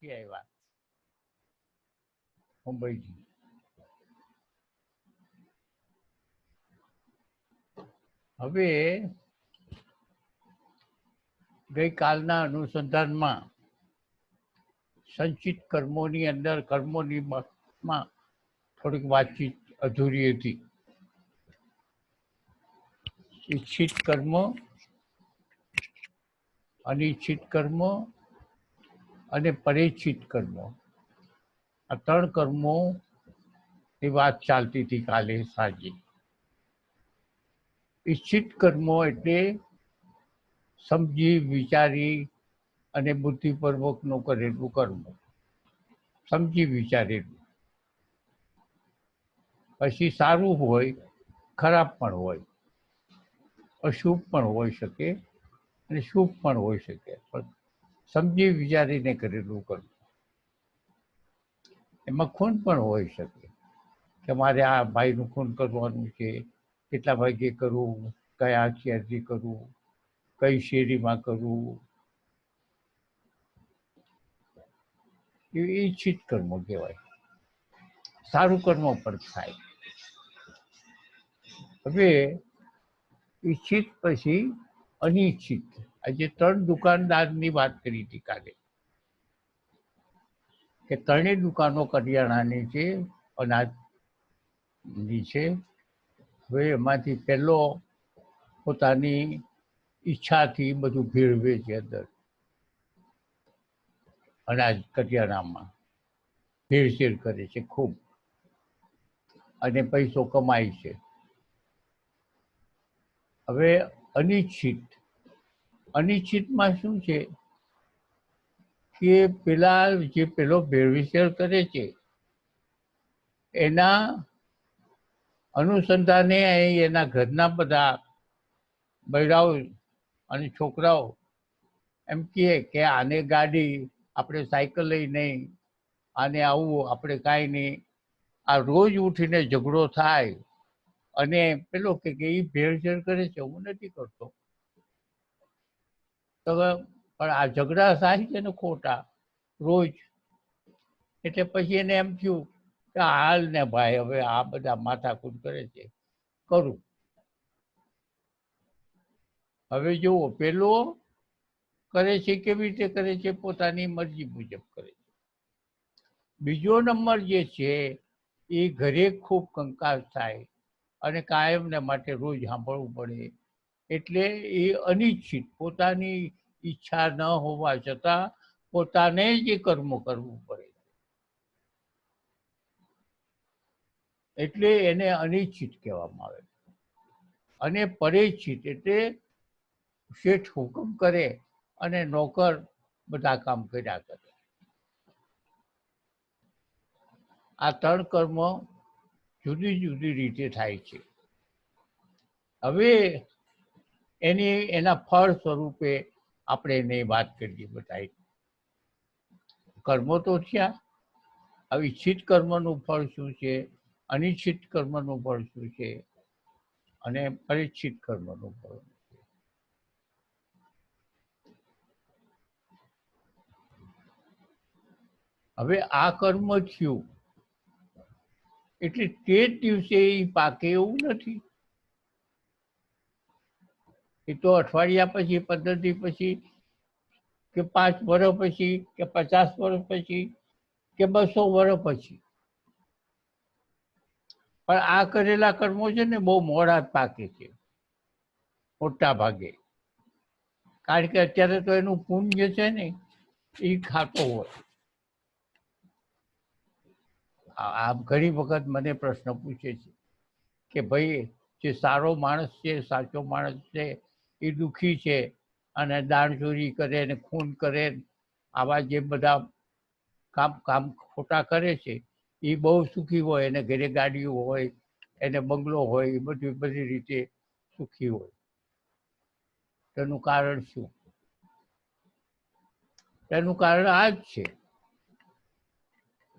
નથી આવ્યા મુંબઈથી. હવે ગઈકાલના અનુસંધાનમાં સંચિત કર્મોની અંદર કર્મોની માં થોડીક વાતચીત અધૂરી હતી. ઈચ્છિત કર્મ, અનિચ્છિત કર્મ અને પરેચ્છિત કર્મો, આ 3 કર્મોની વાત ચાલતી હતી કાલે સાંજે. ઈચ્છિત કર્મો એટલે સમજી વિચારી અને બુદ્ધિપૂર્વકનું કરેલું કર્મ, સમજી વિચારેલું. પછી સારું હોય, ખરાબ પણ હોય, અશુભ પણ હોઈ શકે અને શુભ પણ હોઈ શકે, પણ સમજી વિચારીને કરેલું કર્મ. એમાં ખૂન પણ હોઈ શકે કે મારે આ ભાઈનું ખૂન કરવાનું છે, કેટલા વાગે કરવું, કયા હથિયારથી કરવું, કઈ શેરીમાં કરવું, એ ઈચ્છિત કર્મો કહેવાય. સારું કર્મ પણ થાય. હવે ઈચ્છિત પછી અનિચ્છિત. આજે 3 દુકાનદારની વાત કરી હતી કાલે કે 3 દુકાનો કરિયાણાની છે, અનાજની છે. હવે એમાંથી પહેલો પોતાની ઈચ્છાથી બધું ભેળવે છે અંદર, અનાજ કરિયાણામાં ભેળસેળ કરે છે ખૂબ, અને પૈસો કમાય છે. હવે અનિચ્છિત, અનિચ્છિતમાં શું છે કે પેલો ભેળસેળ કરે છે એના અનુસંધાને એના ઘરના બધા બૈરાઓ અને છોકરાઓ એમ કહે કે આને ગાડી, આપણે સાયકલ લઈ નહીં, આને આવું, આપણે કાંઈ નહીં. આ રોજ ઉઠીને ઝઘડો થાય અને પેલો કે એ ભેળસેળ કરે છે, હું નથી કરતો. તો પણ આ ઝઘડા થાય છે ને ખોટા રોજ, એટલે પછી એને એમ થયું કે હાલ ને ભાઈ, હવે આ બધા માથાકૂટ કરે છે, કરું. હવે જુઓ, પેલો કરે છે કેવી રીતે કરે છે, પોતાની મરજી મુજબ કરે છે. બીજો નંબર જે છે એ ઘરે ખૂબ કંકાસ થાય અને કાયમને માટે રોજ સાંભળવું પડે, એટલે એ અનિચ્છિત, પોતાની ઈચ્છા ન હોવા છતાં પોતાને જ એ કર્મ કરવું પડે, એટલે એને અનિચ્છિત કહેવામાં આવે. અને પરેચ્છિત એટલે શેઠ હુકમ કરે અને નોકર બધા કામ કર્યા કરે. આ 3 કર્મ જુદી જુદી રીતે થાય છે. હવે એના ફળ સ્વરૂપે આપણે એને વાત કરીએ. બધા કર્મો તો થયા. હવે ઈચ્છિત કર્મનું ફળ શું છે, અનિચ્છિત કર્મનું ફળ શું છે, અને પરીક્ષિત કર્મનું ફળ. હવે આ કર્મ થયું એટલે તે જ દિવસે એ પાકે એવું નથી. એ તો અઠવાડિયા પછી, 15 દી પછી, કે 5 વર્ષ પછી, કે 50 વર્ષ પછી, કે 200 વર્ષ પછી. પણ આ કરેલા કર્મો છે ને બહુ મોડા પાકે છે મોટા ભાગે, કારણ કે અત્યારે તો એનું પુણ્ય છે ને એ ખાતો હોય. આમ ઘણી વખત મને પ્રશ્ન પૂછે છે કે ભાઈ, જે સારો માણસ છે, સાચો માણસ છે, એ દુઃખી છે અને દાણચોરી કરે ને ખૂન કરે, આવા જે બધા કામ ખોટા કરે છે, એ બહુ સુખી હોય, એને ઘરે ગાડીઓ હોય, એને બંગલો હોય, એ બધી રીતે સુખી હોય. તેનું કારણ શું? તેનું કારણ આ જ છે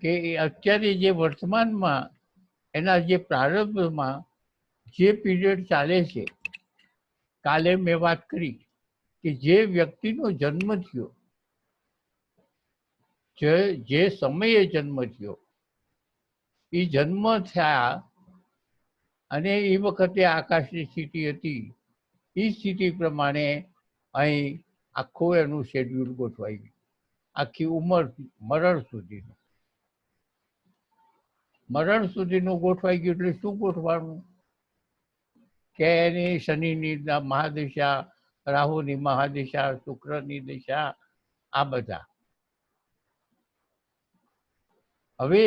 કે અત્યારે જે વર્તમાનમાં એના જે પ્રારંભમાં જે પીરિયડ ચાલે છે, કાલે મેં વાત કરી કે જે વ્યક્તિનો જન્મ થયો જે સમયે જન્મ થયો એ જન્મ થયા અને એ વખતે આકાશની સ્થિતિ હતી એ સ્થિતિ પ્રમાણે અહીં આખું એનું શેડ્યુલ ગોઠવાઈ ગયું, આખી મરણ સુધીનું ગોઠવાઈ ગયું. એટલે શું ગોઠવાનું કે એની શનિની મહાદશા, રાહુની મહાદશા, શુક્રની દિશા, આ બધા. હવે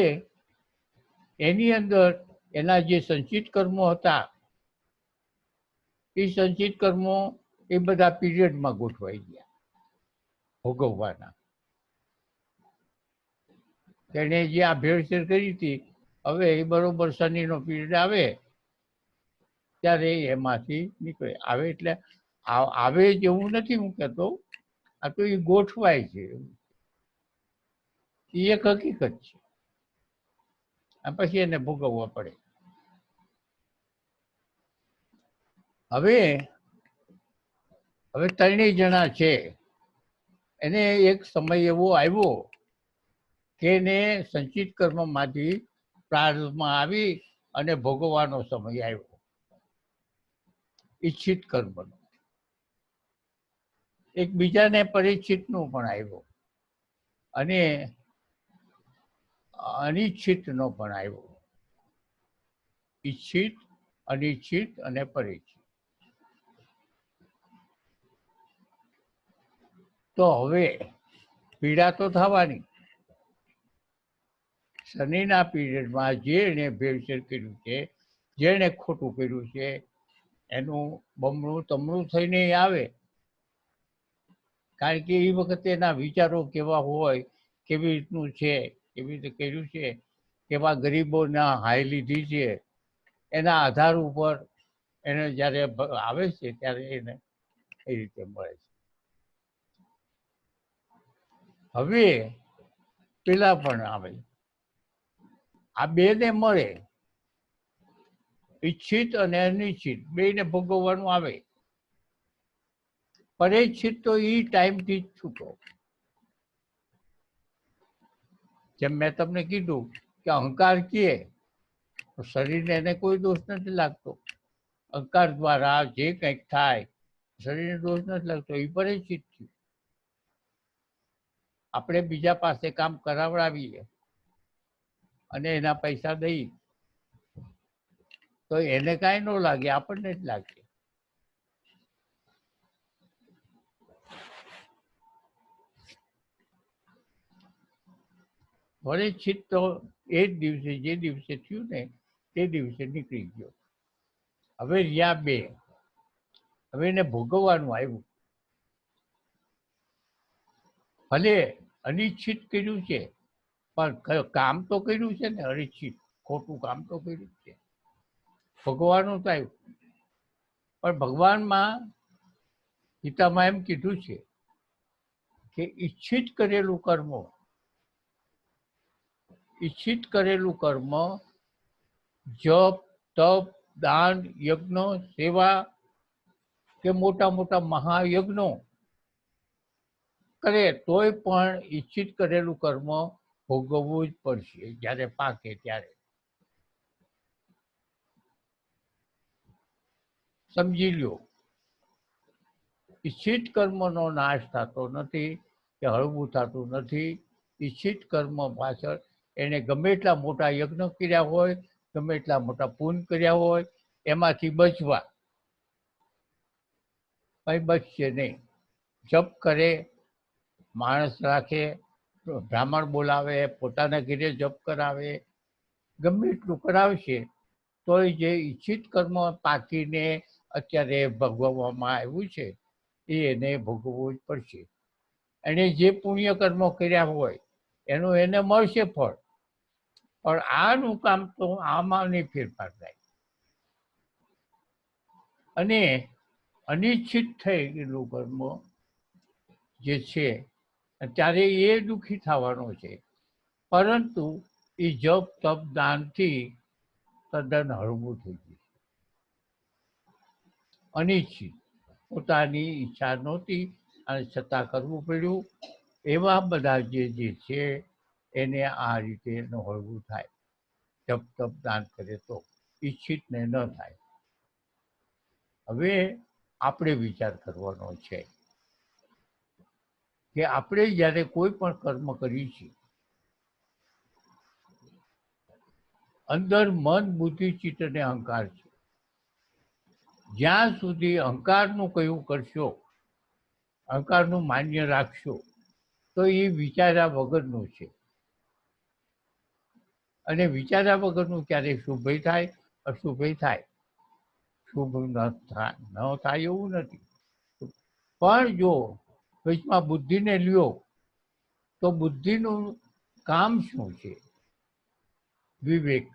એની અંદર એના જે સંચિત કર્મો હતા એ સંચિત કર્મો એ બધા પીરિયડમાં ગોઠવાઈ ગયા ભોગવવાના. તેને જે આ ભેળસેળ કરી હતી, હવે એ બરોબર શનિનો પીરિયડ આવે ત્યારે એમાંથી નીકળે. આવે એટલે આવે જ એવું નથી હું કહેતો, આ તો એ ગોઠવાય છે, એ એક હકીકત છે. પછી એને ભોગવવા પડે. હવે ત્રણેય જણા છે, એને એક સમય એવો આવ્યો કે એને સંચિત કર્મમાંથી પ્રારંભમાં આવી અને ભોગવવાનો સમય આવ્યો ઈચ્છિત કર્મનો. એક બીજાને પરિચિતનો પણ આવ્યો અને અનિચ્છિતનો પણ આવ્યો. ઈચ્છિત, અનિચ્છિત અને પરિચિત. તો હવે પીડા તો થવાની. શનિના પીરિયડમાં જેણે ભેળસેળ કર્યું છે, જેણે ખોટું કર્યું છે, એનું બમણું તમણું થઈને આવે. કારણ કે એ વખતે એના વિચારો કેવા હોય, કેવી રીતનું છે, કેવી રીતે કર્યું છે, કેવા ગરીબોના હાય લીધી છે, એના આધાર ઉપર એને જ્યારે આવે છે ત્યારે એને એ રીતે મળે છે. હવે પેલા પણ આવે, આ બેને મળે, ઈચ્છિત અને અનિચ્છિત બેને ભોગવવાનું આવે. પરિચ્છિત તો એ ટાઈમથી જ છૂટો. જેમ મેં તમને કીધું કે અહંકાર કહે તો શરીરને એને કોઈ દોષ નથી લાગતો. અહંકાર દ્વારા જે કંઈક થાય શરીરને દોષ નથી લાગતો, એ પરિચિત થયું. આપણે બીજા પાસે કામ કરાવડાવીએ અને એના પૈસા દઈ તો એને કાંઈ ન લાગે, આપણને જ લાગે. પરિચિત તો એ જ દિવસે, જે દિવસે થયું ને તે દિવસે નીકળી ગયો. હવે રહ્યા બે. હવે એને ભોગવવાનું આવ્યું. ભલે અનિચ્છિત કર્યું છે પણ કામ તો કર્યું છે ને. અનિચ્છિત ખોટું કામ તો કર્યું છે, ભોગવવાનું તો આવ્યું. પણ ભગવાનમાં ગીતામાં એમ કીધું છે કે ઈચ્છિત કરેલું કર્મ, ઈચ્છિત કરેલું કર્મ, જપ, તપ, દાન, યજ્ઞ, સેવા કે મોટા મોટા મહાયજ્ઞો કરે તોય પણ ઈચ્છિત કરેલું કર્મ ભોગવવું જ પડશે જ્યારે પાકે ત્યારે. સમજી લ્યો, ઈચ્છિત કર્મનો નાશ થતો નથી કે હળવું થતું નથી. ઈચ્છિત કર્મ પાછળ એને ગમે એટલા મોટા યજ્ઞ કર્યા હોય, ગમે એટલા મોટા પુણ્ય કર્યા હોય, એમાંથી બચવા કંઈ બચશે નહીં. જપ કરે, માણસ રાખે, બ્રાહ્મણ બોલાવે, પોતાના ઘરે જપ કરાવે, ગમે એટલું કરાવશે તોય જે ઈચ્છિત કર્મ પાકીને અત્યારે ભોગવવામાં આવ્યું છે એને ભોગવવું જ પડશે. એને જે પુણ્ય કર્મો કર્યા હોય એનું એને મળશે ફળ. પણ આનું કામ તો આમાં નહીં ફેરફાર થાય. અને અનિચ્છિત થઈ ગયેલું કર્મ જે છે ત્યારે એ દુઃખી થવાનો છે. પરંતુ એ જપ તપ દાનથી તદ્દન હળવું થઈ ગયું. અનિચ્છિત, પોતાની ઈચ્છા નહોતી અને છતાં કરવું પડ્યું. એવા બધા જે છે એને આ રીતે એનું હળવું થાય. જપ તપ દાન કરે તો ઈચ્છિત ને ન થાય. હવે આપણે વિચાર કરવાનો છે કે આપણે જ્યારે કોઈ પણ કર્મ કરીએ છીએ, અંદર મન, બુદ્ધિ, ચિત્ત અને અહંકાર છે. જ્યાં સુધી અહંકારનું કયું કરશો, અહંકારનું માન્ય રાખશો, તો એ વિચાર્યા વગરનું છે. અને વિચાર્યા વગરનું ક્યારેય શુભય થાય, અશુભય થાય. શુભ ન થાય એવું નથી, પણ જો વચમાં બુદ્ધિને લ્યો તો બુદ્ધિનું કામ શું છે? વિવેક,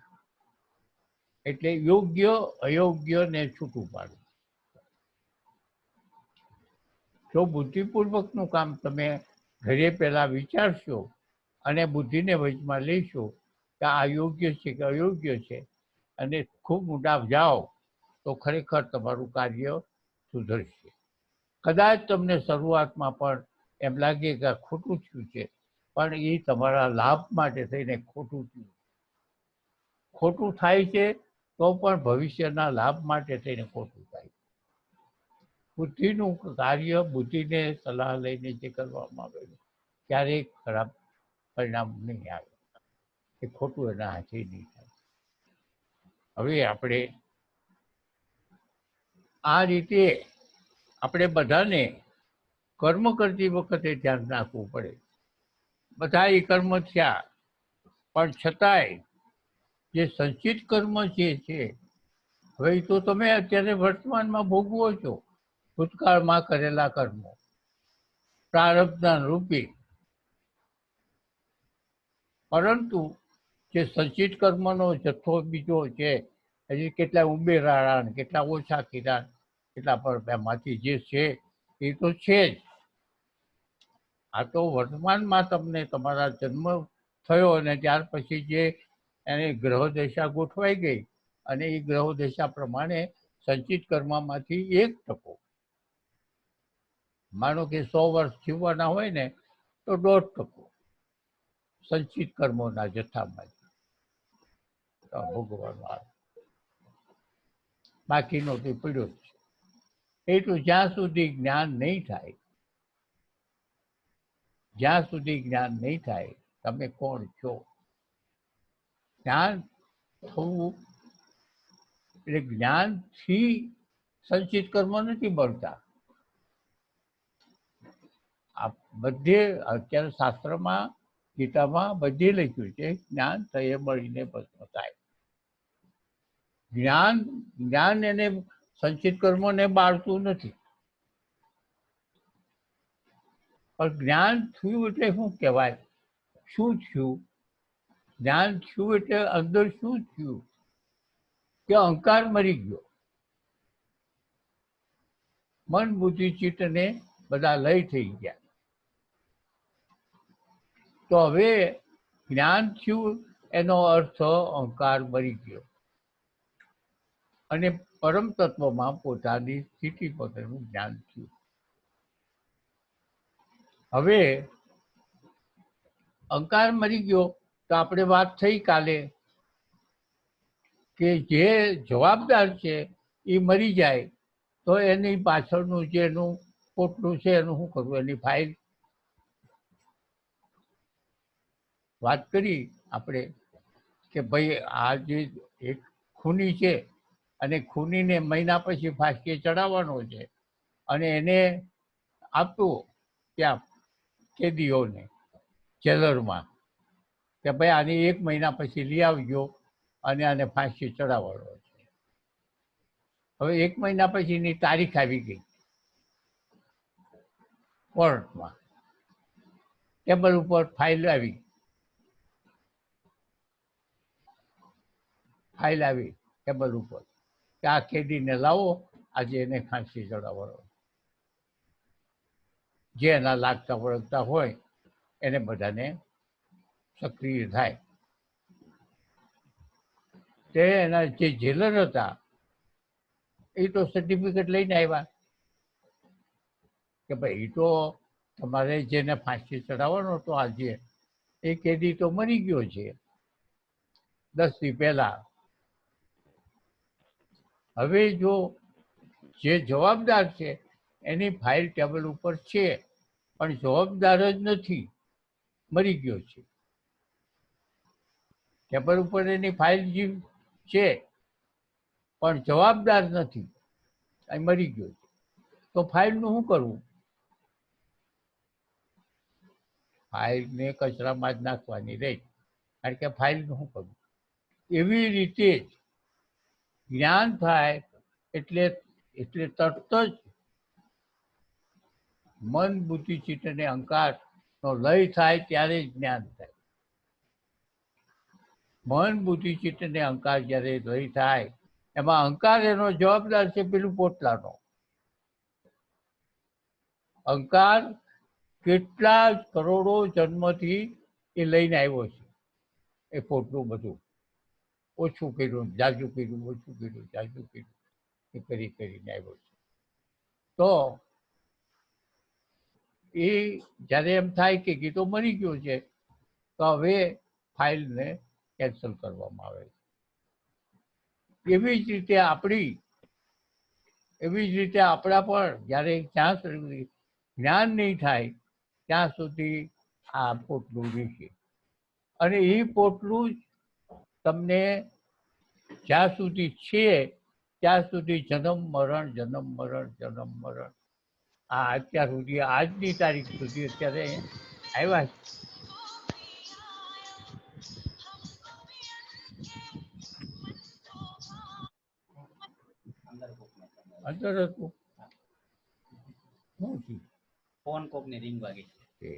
એટલે યોગ્ય અયોગ્યને છૂટું પાડવું. જો બુદ્ધિપૂર્વકનું કામ તમે ઘરે પહેલા વિચારશો અને બુદ્ધિને વચમાં લેશો કે આ યોગ્ય છે કે અયોગ્ય છે, અને ખૂબ ઊંડા જાઓ તો ખરેખર તમારું કાર્ય સુધરશે. કદાચ તમને શરૂઆતમાં પણ એમ લાગે કે ખોટું થયું છે, પણ એ તમારા લાભ માટે થઈને ખોટું થયું. ખોટું થાય છે તો પણ ભવિષ્યના લાભ માટે થઈને ખોટું થાય. બુદ્ધિનું કાર્ય, બુદ્ધિને સલાહ લઈને જે કરવામાં આવે ક્યારેય ખરાબ પરિણામ નહીં આવે, એ ખોટું એના હાથે નહીં થાય. હવે આપણે આ રીતે આપણે બધાને કર્મ કરતી વખતે ધ્યાન રાખવું પડે. બધા એ કર્મ થયા, પણ છતાંય જે સંચિત કર્મ જે છે, હવે તો તમે અત્યારે વર્તમાનમાં ભોગવો છો ભૂતકાળમાં કરેલા કર્મો પ્રારબ્ધના રૂપે. પરંતુ જે સંચિત કર્મનો જથ્થો બીજો છે, હજી કેટલા ઉમેરાણા, કેટલા ઓછા કર્યા, કેટલા પર એમાંથી જે છે એ તો છે જ. આ તો વર્તમાનમાં તમને તમારા જન્મ થયો અને ત્યાર પછી જે એની ગ્રહ દશા ગોઠવાઈ ગઈ, અને એ ગ્રહ દશા પ્રમાણે સંચિત કર્મમાંથી 1%, માનો કે 100 વર્ષ જીવવાના હોય ને તો 1.5% સંચિત કર્મોના જથ્થામાં ભોગવવાનો આવે, બાકીનો તે પડ્યો જ છે. એટલું જ્યાં સુધી જ્ઞાન નહીં થાય, જ્યાં સુધી જ્ઞાન નહીં થાય તમે કોણ છો. જ્ઞાન થવું એટલે જ્ઞાનથી સંચિત કર્મ નથી બનતા. આ બધે અત્યારે શાસ્ત્રમાં, ગીતામાં બધે લખ્યું છે, જ્ઞાન થયે મળીને ભસ્મ થાય. જ્ઞાન એને સંચિત કર્મોને બાળતું નથી. પણ જ્ઞાન થયું એટલે શું કહેવાય? શું થયું? જ્ઞાન થયું એટલે અંદર શું થયું? કે અહંકાર મરી ગયો. મન, બુદ્ધિ, ચિત્ત ને બધા લય થઈ ગયા. તો હવે જ્ઞાન થયું એનો અર્થ અહંકાર મરી ગયો અને પરમ તત્વમાં પોતાની સ્થિતિ પોતાનું જ્ઞાન થયું. હવે અહંકાર મરી ગયો તો આપણે વાત થઈ કાલે કે જે જવાબદાર છે એ મરી જાય તો એની પાછળનું જે એનું પોટલું છે એનું શું કરવું? એની ફાઇલ વાત કરી આપણે કે ભાઈ આ જે એક ખૂની છે અને ખૂનીને મહિના પછી ફાંસીએ ચડાવવાનો છે, અને એને આપવું ત્યાં કેદીઓને જેલરમાં કે ભાઈ આની 1 મહિના પછી લઈ આવજો અને આને ફાંસી ચડાવવાનો છે. હવે 1 મહિના પછીની તારીખ આવી ગઈ કોર્ટમાં, ટેબલ ઉપર ફાઇલ આવી ટેબલ ઉપર કે આ કેદીને લાવો, આજે એને ફાંસી ચડાવવાનો. જે એના લાગતા વળગતા હોય એને બધાને સક્રિય થાય. તે એના જે જેલર હતા એ તો સર્ટિફિકેટ લઈને આવ્યા કે ભાઈ એ તો તમારે જેને ફાંસી ચડાવવાનો હતો આજે એ કેદી તો મરી ગયો છે 10 દી પહેલા. હવે જો જે જવાબદાર છે એની ફાઇલ ટેબલ ઉપર છે, પણ જવાબદાર જ નથી, મરી ગયો છે. ટેબલ ઉપર એની ફાઇલ છે પણ જવાબદાર નથી, એ મરી ગયો છે. તો ફાઇલનું શું કરવું? ફાઇલને કચરામાં જ નાખવાની રહી, કારણ કે ફાઇલનું શું કરવું? એવી રીતે જ જ્ઞાન થાય એટલે તરત જ મન, બુદ્ધિ, ચિત્ત અને અહંકારનો લય થાય ત્યારે જ્ઞાન થાય. મન, બુદ્ધિ, ચિત્ત અને અહંકાર જ્યારે લય થાય, એમાં અહંકાર એનો જવાબદાર છે પેલું પોટલાનો. અહંકાર કેટલા કરોડો જન્મથી એ લઈને આવ્યો છે, એ પોટલું બધું ઓછું કર્યું, જાજુ કર્યું, ઓછું કર્યું, જાજુ કર્યું, એ કરીને આવ્યો છે. તો એ જ્યારે એમ થાય કે ગીતો મરી ગયો છે, તો હવે ફાઇલને કેન્સલ કરવામાં આવે છે. એવી જ રીતે આપણા પણ જ્યારે જ્યાં સુધી જ્ઞાન નહીં થાય ત્યાં સુધી આ પોટલું રહેશે. અને એ પોટલું જ તમને જ્યાં સુધી છે ત્યાં સુધી જન્મ મરણ, જન્મ મરણ, જન્મ મરણ, આ અત્યાર સુધી, આજની તારીખ સુધી અત્યારે આવ્યા છે. અંદર હતું શું થયું? ફોન કોકની રિંગ વાગી છે.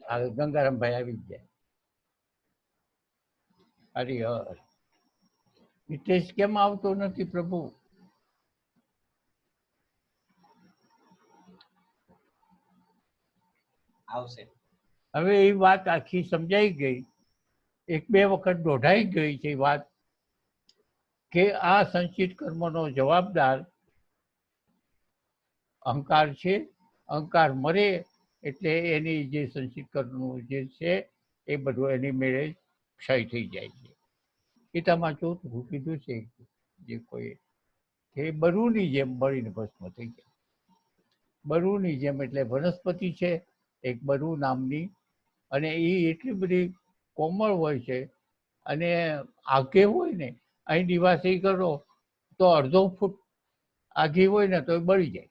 આ ગંગારામભાઈ આવી ગયા. અરે યાર, હિતેશ કેમ આવતો નથી પ્રભુ? આવશે. હવે એ વાત આખી સમજાઈ ગઈ, 1-2 વખત દોઢાઈ ગઈ છે વાત, કે આ સંચિત કર્મનો જવાબદાર અહંકાર છે. અહંકાર મરે એટલે એની જે સંચિત કર્મનું જે છે એ બધું એની મેળે ક્ષય થઈ જાય છે. ગીતામાં ચોથું કીધું છે જે કોઈ કે બરુની જેમ બળીને ભસ્મ થઈ જાય. બરુની જેમ એટલે વનસ્પતિ છે એક બરુ નામની, અને એ એટલી બધી કોમળ હોય છે, અને આગે હોય ને, અહીં દિવાસી કરો તો 1/2 ફૂટ આઘી હોય ને તો એ બળી જાય,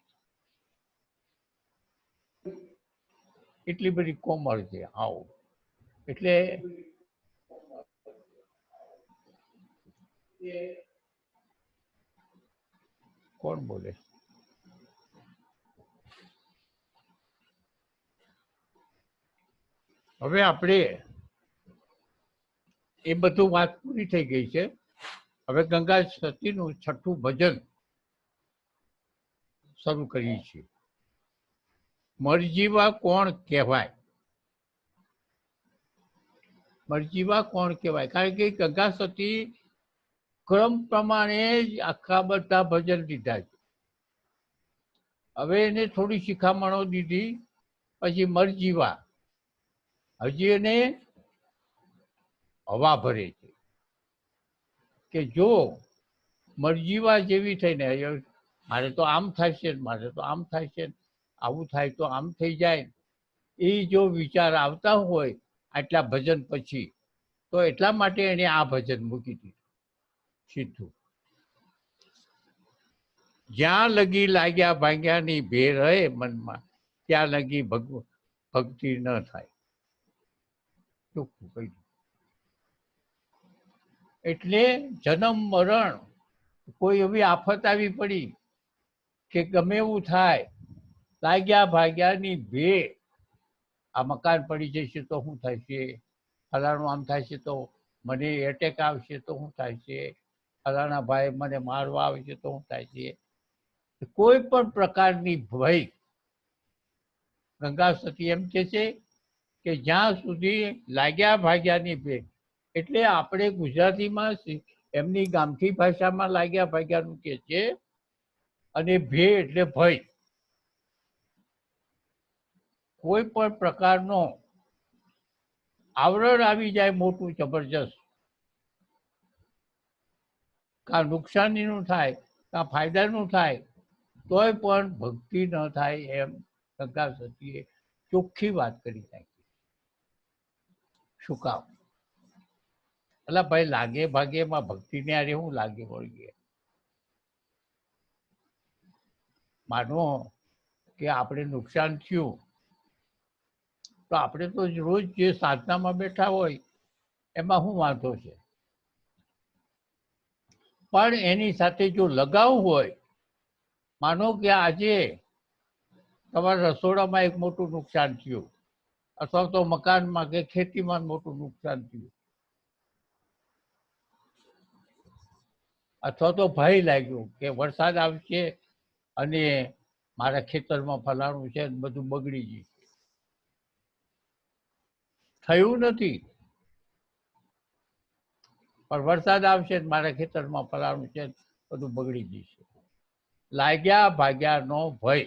એટલી બધી કોમળ છે. આવું એટલે કોણ બોલે? હવે આપણે એ બધું વાત પૂરી થઈ ગઈ છે. હવે ગંગા સતીનું 6ઠું ભજન શરૂ કરીએ છીએ. મરજીવા કોણ કહેવાય? મરજીવા કોણ કહેવાય? કારણ કે ગંગા સતી ક્રમ પ્રમાણે જ આખા બધા ભજન લીધા છે. હવે એને થોડી શિખામણો દીધી, પછી મરજીવા, હજી એને હવા ભરે છે કે જો મરજીવા જેવી થઈને, મારે તો આમ થાય છે, મારે તો આમ થાય છે, આવું થાય તો આમ થઈ જાય, એ જો વિચાર આવતા હોય આટલા ભજન પછી, તો એટલા માટે એને આ ભજન મૂકી દીધું સીધું. જ્યાં લગી લાગ્યા ભાગ્યાની ભે રહે મનમાં, ત્યાં લગી ભક્તિ ન થાય. ચોખ્ખું કહ્યું. એટલે જન્મ મરણ, કોઈ એવી આફત આવી પડી કે ગમે એવું થાય, લાગ્યા ભાગ્યાની ભે, આ મકાન પડી જશે તો શું થાય છે, ફલાણું આમ થાય છે તો મને એટેક આવશે તો શું થાય છે, ફલાણા ભાઈ મને મારવા આવશે તો શું થાય છે. કોઈ પણ પ્રકારની ભય, ગંગા સતી એમ કે છે કે જ્યાં સુધી લાગ્યા ભાગ્યાની ભે, એટલે આપણે ગુજરાતીમાં એમની ગામઠી ભાષામાં લાગ્યા ભાગ્યાનું કે છે, અને ભે એટલે ભય. કોઈ પણ પ્રકારનો આવરણ આવી જાય મોટું જબરજસ્ત, કાં નુકસાનીનું થાય કાં ફાયદાનું થાય, તોય પણ ભક્તિ ન થાય એમ ગંગા સતીએ ચોખ્ખી વાત કરી નાખી. શું કામ? એટલે ભાઈ લાગે ભાગે એમાં ભક્તિને આરે શું લાગે વળગે? માનો કે આપણે નુકસાન થયું તો આપણે તો રોજ જે સાધનામાં બેઠા હોય એમાં શું વાંધો છે? પણ એની સાથે જો લગાવ હોય, માનો કે આજે તમારા રસોડામાં એક મોટું નુકસાન થયું, અથવા તો મકાનમાં કે ખેતીમાં મોટું નુકસાન થયું, અથવા તો ભય લાગ્યો કે વરસાદ આવશે અને મારા ખેતરમાં ફલાણું છે બધું બગડી જશે. થયું નથી, પણ વરસાદ આવશે મારા ખેતરમાં ફલાણું છે બધું બગડી જશે. લાગ્યા ભાગ્યાનો ભય.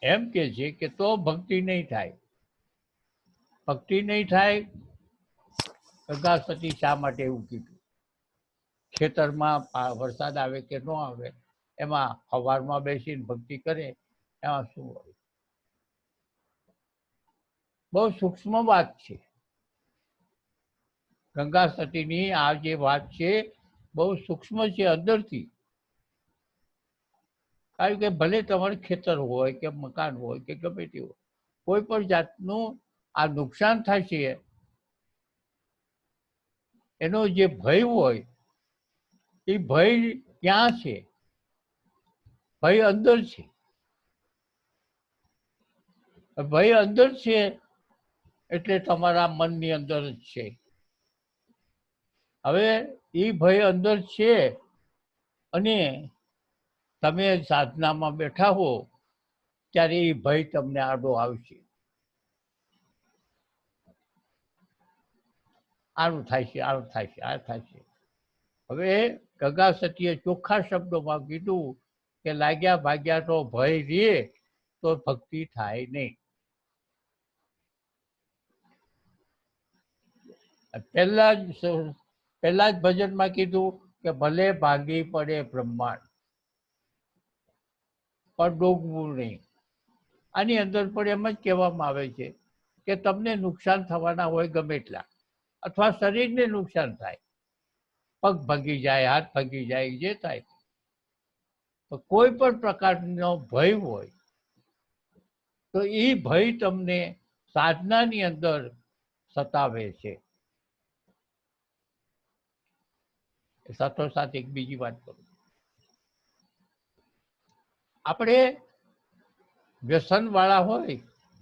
એમ કે છે કે તો ભક્તિ નહીં થાય. ભક્તિ નહીં થાય. ગંગા સતી શા માટે એવું કીધું? ખેતરમાં વરસાદ આવે કે ન આવે એમાં સવારમાં બેસીને ભક્તિ કરે એમાં શું હોય? બહુ સૂક્ષ્મ વાત છે. ગંગા સતીની આ જે વાત છે બહુ સૂક્ષ્મ છે અંદરથી. કારણ કે ભલે તમારું ખેતર હોય કે મકાન હોય કે ગમે તે હોય, કોઈ પણ જાતનું આ નુકસાન થાય છે, એનો જે ભય હોય એ ભય ક્યાં છે? ભય અંદર છે. ભય અંદર છે એટલે તમારા મનની અંદર જ છે. હવે એ ભય અંદર છે અને તમે સાધનામાં બેઠા હો ત્યારે એ ભય તમને આડો આવશે. આનું થાય છે, આનું થાય છે, આ થાય છે. હવે ગંગા સતીએ ચોખ્ખા શબ્દોમાં કીધું કે લાગ્યા ભાગ્યાનો ભય રે તો ભક્તિ થાય નહીં. પહેલા જ ભજનમાં કીધું કે ભલે ભાગી પડે બ્રહ્માંડ પણ ડોબવું નહીં. આની અંદર પણ એમ જ કહેવામાં આવે છે કે તમને નુકસાન થવાના હોય ગમે એટલા, અથવા શરીરને નુકસાન થાય, પગ ભાગી જાય, હાથ ભાગી જાય, જે થાય, તો કોઈ પણ પ્રકારનો ભય હોય તો એ ભય તમને સાધનાની અંદર સતાવે છે. સાથોસાથ એક બીજી વાત કરું. આપણે વ્યસન વાળા હોય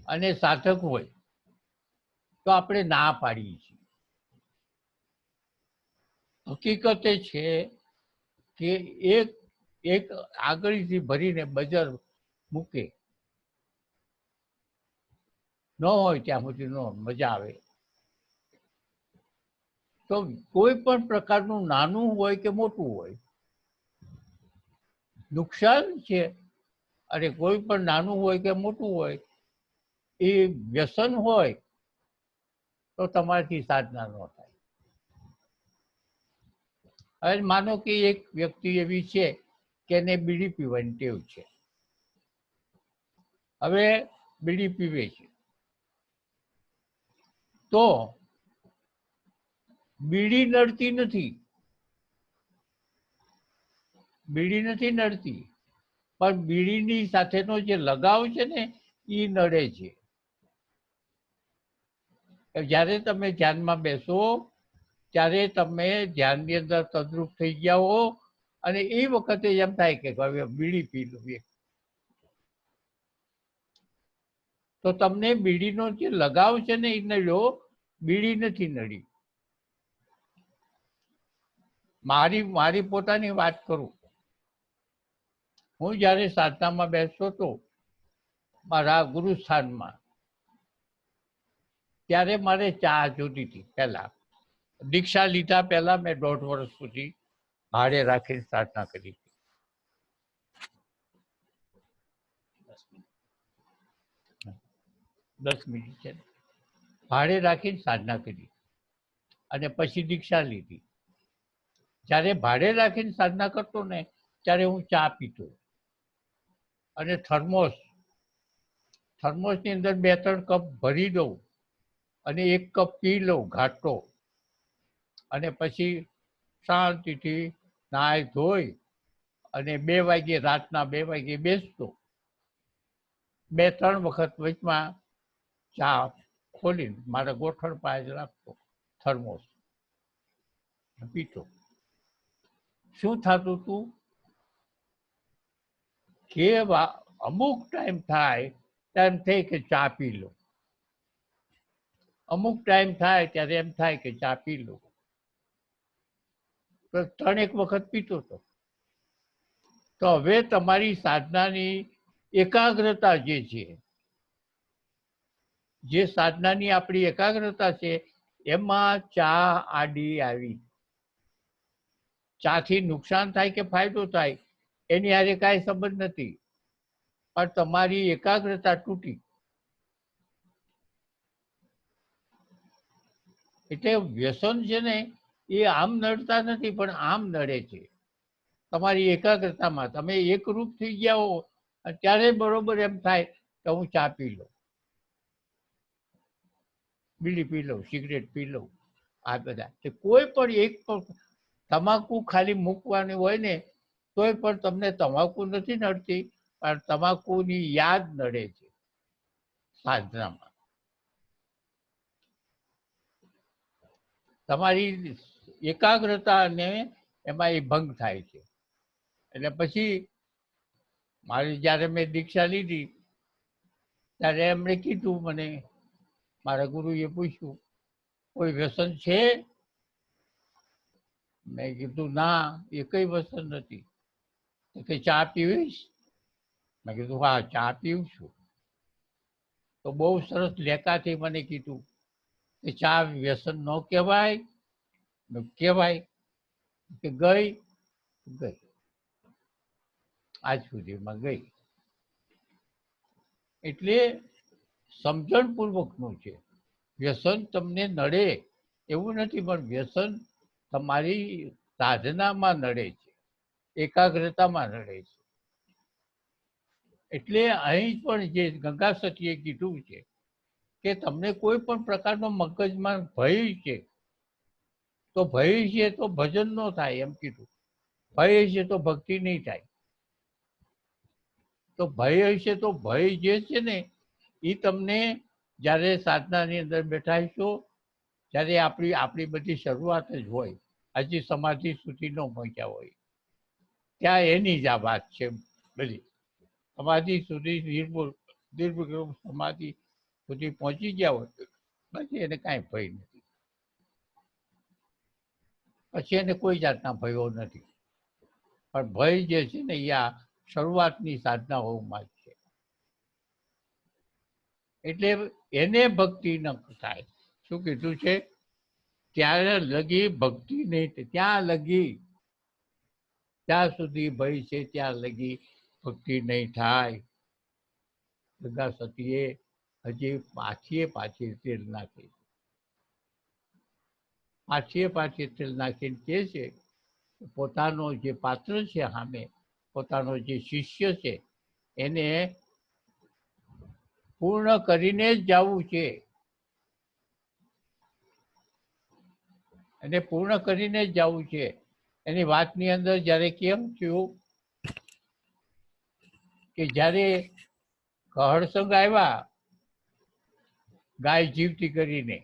અને સાધક હોય તો આપણે ના પાડીએ છીએ. હકીકત એ છે કે એક આગળથી ભરીને બજર મૂકે ન હોય ત્યાં સુધી નો મજા આવે. તો કોઈ પણ પ્રકારનું નાનું હોય કે મોટું હોય, નુકસાન છે, અને કોઈ પણ નાનું હોય કે મોટું હોય, એ વ્યસન હોય તો તમારાથી સાધના ન થાય. હવે માનો કે એક વ્યક્તિ એવી છે કે એને બીડી પીવાની ટેવ છે. હવે બીડી પીવે છે તો બીડી નડતી નથી, બીડી નથી નડતી, પણ બીડીની સાથેનો જે લગાવ છે ને એ નડે છે. જ્યારે તમે ધ્યાનમાં બેસો ત્યારે તમે ધ્યાનની અંદર તદ્રુપ થઈ ગયા હો અને એ વખતે એમ થાય કે હવે બીડી પી લો. તો તમને બીડીનો જે લગાવ છે ને એ નડ્યો, બીડી નથી નડી. મારી પોતાની વાત કરું. હું જ્યારે સાધનામાં બેસતો હતો મારા ગુરુસ્થાનમાં, ત્યારે મારે ચા જોતી હતી. પહેલા દીક્ષા લીધા પહેલા મેં 1.5 વર્ષ સુધી ભાડે રાખીને સાધના કરી. 10 મિનિટ છે ને, ભાડે રાખીને સાધના કરી અને પછી દીક્ષા લીધી. જ્યારે ભાડે રાખીને સાધના કરતો ને ત્યારે હું ચા પીતો અને થર્મોસની અંદર 2-3 કપ ભરી દઉં અને 1 કપ પી લઉં ઘાટો, અને પછી શાંતિથી નાહી ધોઈ અને 2 વાગે, રાતના 2 વાગે બેસતો. 2-3 વખત વચમાં ચા ખોલીને મારા ગોઠણ પાસે રાખતો, થર્મોસ પીતો. શું થતું હતું કે અમુક ટાઈમ થાય ત્યારે એમ થાય કે ચા પી લો, અમુક ટાઈમ થાય ત્યારે એમ થાય કે ચા પી લો. તો 3 વખત પીતો હતો. તો હવે તમારી સાધનાની એકાગ્રતા જે સાધનાની આપણી એકાગ્રતા છે એમાં ચા આડી આવી. ચાથી નુકસાન થાય કે ફાયદો થાય એની હારે કાંઈ સંબંધ નથી, પણ તમારી એકાગ્રતા તૂટી. એટલે વ્યસન છે ને એ આમ નડતા નથી, પણ આમ નડે છે તમારી એકાગ્રતામાં. તમે એકરૂપ થઈ ગયા હો ત્યારે બરોબર એમ થાય કે હું ચા પી લઉં, બીડી પી લઉં, સિગરેટ પી લઉં. આ બધા કોઈ પણ એક તમાકુ ખાલી મૂકવાની હોય ને તોય પણ તમને તમાકુ નથી નડતી, પણ તમાકુની યાદ નડે છે સાધનામાં. તમારી એકાગ્રતા ને એમાં એ ભંગ થાય છે. એટલે પછી મારી જ્યારે મેં દીક્ષા લીધી ત્યારે એમણે કીધું મને, મારા ગુરુએ પૂછ્યું કોઈ વ્યસન છે? મેં કીધું ના, એ કઈ વ્યસન નથી. કે ચા પીવીશ? મેં કીધું હા, ચા પીવું છું. તો બહુ સરસ લેકાથી મને કીધું કે ચા વ્યસન ન કહેવાય. કહેવાય કે ગઈ આજ સુધીમાં ગઈ. એટલે સમજણપૂર્વકનું છે. વ્યસન તમને નડે એવું નથી, પણ વ્યસન તમારી સાધનામાં નડે છે, એકાગ્રતામાં નડે છે. એટલે અહીં પણ જે ગંગા સતીએ કીધું છે કે તમને કોઈ પણ પ્રકારનો મગજમાં ભય છે તો ભય છે તો ભજન ન થાય એમ કીધું, ભય છે તો ભક્તિ નહીં થાય. તો ભય હશે તો ભય જે છે ને એ તમને જ્યારે સાધનાની અંદર બેઠાઈશો ત્યારે આપણી બધી શરૂઆત જ હોય, હજી સમાધિ સુધી ન પહોંચ્યા હોય ત્યાં એની જ આ વાત છે બધી. સમાધિ સુધી નિર્ભુલ સમાધિ સુધી પહોંચી ગયા હોય પછી એને કાંઈ ભય નથી, પછી એને કોઈ જાતના ભયો નથી. પણ ભય જે છે ને એ આ શરૂઆતની સાધનાઓમાં જ છે. એટલે એને ભક્તિ ન થાય. શું કીધું છે? ત્યારે લગી ભક્તિ નહીં, ત્યાં સુધી ભય છે ત્યાં લગી ભક્તિ નહીં થાય. ગંગા સતીએ હજી પાછી તેલ નાખી, પાછી તેલ નાખીને કહે છે પોતાનો જે પાત્ર છે સામે, પોતાનો જે શિષ્ય છે એને પૂર્ણ કરીને જ જવું છે. એને પૂર્ણ કરીને જ જવું છે. એની વાતની અંદર જ્યારે કેમ થયું કે જ્યારે કહળસંગ આવ્યા ગાય જીવતી કરીને,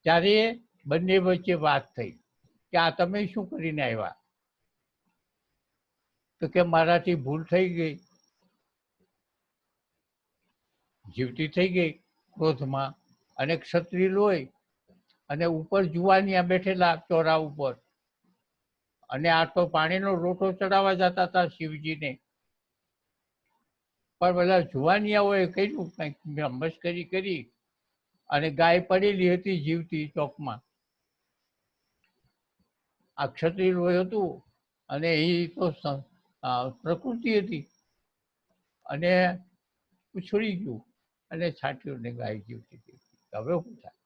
ત્યારે બંને વચ્ચે વાત થઈ કે આ તમે શું કરીને આવ્યા? તો કે મારાથી ભૂલ થઈ ગઈ, જીવતી થઈ ગઈ ક્રોધમાં, અને ક્ષત્રિય લોહી અને ઉપર જુવાનિયા બેઠેલા ચોરા ઉપર, અને આ તો પાણીનો લોટો ચડાવવા જતા હતા શિવજીને. પણ બધા જુવાનિયાઓએ કર્યું કંઈક મસ્કરી કરી અને ગાય પડેલી હતી જીવતી ચોકમાં. આ ક્ષત્રિય લોહી હતું અને એ તો પ્રકૃતિ હતી અને ઉછળી ગયું અને છાંટ્યું ને ગાય જીવતી હતી. હવે શું થાય?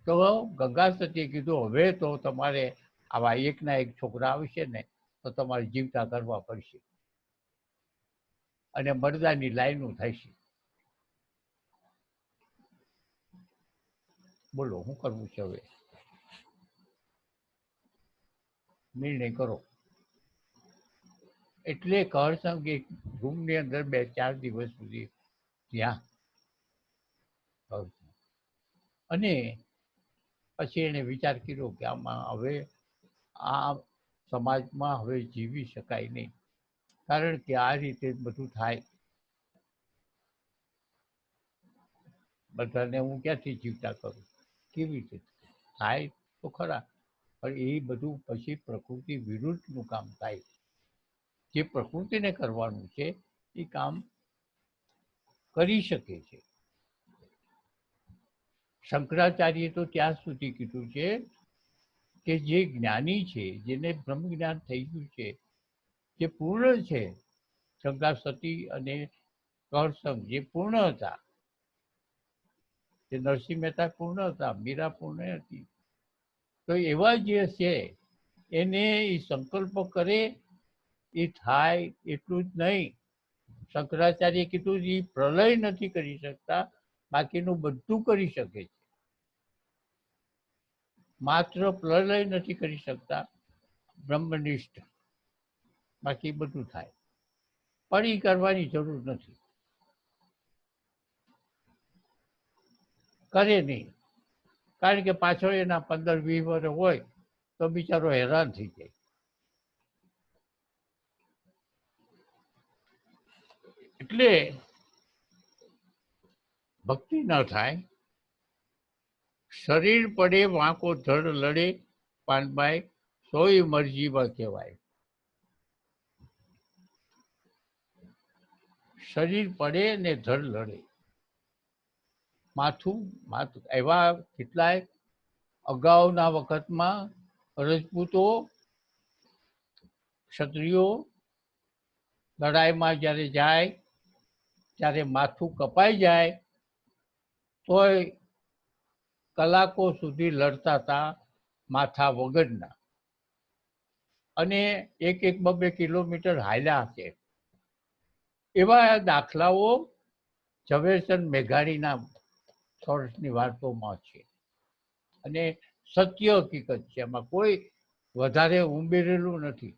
તો ગંગા સતીએ કીધું હવે તો તમારે આવા એકના એક છોકરા આવશે ને તો તમારે જીવતા કરવા પડશે અને મરદાની લાઈનું થશે. બોલો શું કરવું છે હવે? નિર્ણય કરો. એટલે કહરસંગ એક રૂમની અંદર 2-4 દિવસ સુધી ત્યાં અને પછી એને વિચાર કર્યો કે આમાં હવે આ સમાજમાં હવે જીવી શકાય નહીં, કારણ કે આ રીતે બધું થાય. બધાને હું ક્યાંથી જીવતા કરું? કેવી રીતે થાય? તો ખરા, પણ એ બધું પછી પ્રકૃતિ વિરુદ્ધનું કામ થાય. જે પ્રકૃતિને કરવાનું છે એ કામ કરી શકે છે. શંકરાચાર્યે તો ત્યાં સુધી કીધું છે કે જે જ્ઞાની છે, જેને બ્રહ્મ જ્ઞાન થઈ ગયું છે, જે પૂર્ણ છે, ગંગા સતી અને કહરસંગ જે પૂર્ણ હતા, જે નરસિંહ મહેતા પૂર્ણ હતા, મીરા પૂર્ણ હતી, તો એવા જે છે એને એ સંકલ્પ કરે એ થાય એટલું જ નહીં. શંકરાચાર્ય કીધું એ પ્રલય નથી કરી શકતા, બાકીનું બધું કરી શકે છે. માત્ર પ્રલય નથી કરી શકતા, બ્રહ્મનિષ્ઠ, બાકી બધું થાય. પણ એ કરવાની જરૂર નથી, કરે નહીં, કારણ કે પાછળ એના 15-20 વર્ષ હોય તો બિચારો હેરાન થઈ જાય. એટલે ભક્તિ ન થાય. શરીર પડે વાંકો ધડ લડે, પાનબાઈ સોય મરજીમાં કહેવાય. શરીર પડે ને ધડ લડે. માથું માથું એવા કેટલાય અગાઉના વખતમાં રજપૂતો, ક્ષત્રિયો લડાઈમાં જ્યારે જાય ત્યારે માથું કપાઈ જાય તોય કલાકો સુધી લડતા હતા માથા વગરના, અને 1-2 કિલોમીટર હાલ્યા છે. એવા દાખલાઓ ઝવેરચંદ મેઘાણીના સોરઠની વાર્તોમાં છે અને સત્ય હકીકત છે, એમાં કોઈ વધારે ઉમેરેલું નથી.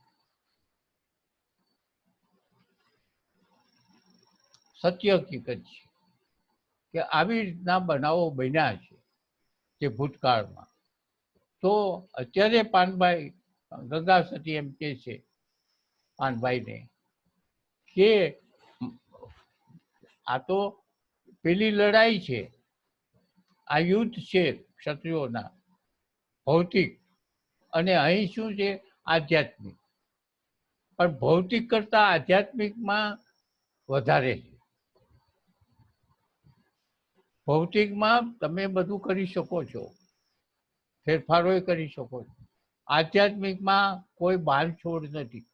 સત્ય હકીકત છે કે આવી રીતના બનાવો બન્યા છે જે ભૂતકાળમાં. તો અત્યારે પાનબાઈ, ગંગા સતી એમ કે છે પાનબાઈને કે આ તો પેલી લડાઈ છે, આ યુદ્ધ છે ક્ષત્રિયોના ભૌતિક, અને અહીં શું છે આધ્યાત્મિક. પણ ભૌતિક કરતા આધ્યાત્મિકમાં વધારે છે. ભૌતિકમાં તમે બધું કરી શકો છો, ફેરફારો કરી શકો છો. આધ્યાત્મિકમાં કોઈ બાંધછોડ નથી.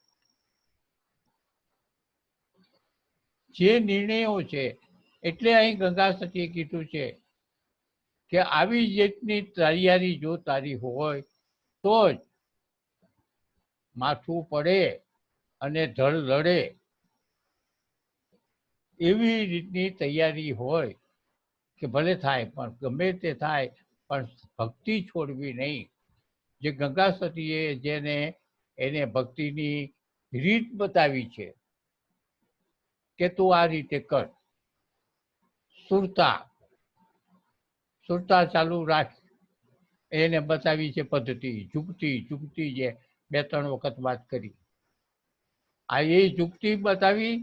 જે નિર્ણયો છે, એટલે અહીં ગંગા સતીએ કીધું છે કે આવી રીતની તૈયારી જો તારી હોય તો જ માથું પડે અને ધડ લડે. એવી રીતની તૈયારી હોય કે ભલે થાય, પણ ગમે તે થાય, પણ ભક્તિ છોડવી નહીં. જે ગંગા સતીએ જેને એને ભક્તિની રીત બતાવી છે કે તું આ રીતે કર. સુરતા સુરતા ચાલુ રાખ, એને બતાવી છે પદ્ધતિ. ઝુકતી જે 2-3 વખત વાત કરી, આ એ ઝુકતી બતાવી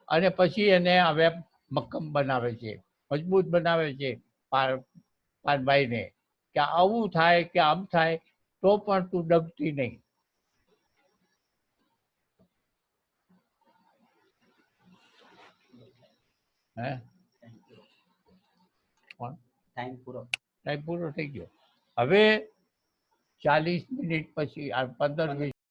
અને પછી એને હવે મક્કમ બનાવે છે, મજબૂત બનાવે છે પાનબાઈને કે આવું થાય કે આમ થાય તો પણ તું ડગતી નહીં. હે ટાઈમ પૂરો. ટાઈમ પૂરો થઈ ગયો. હવે 40 મિનિટ પછી 15-20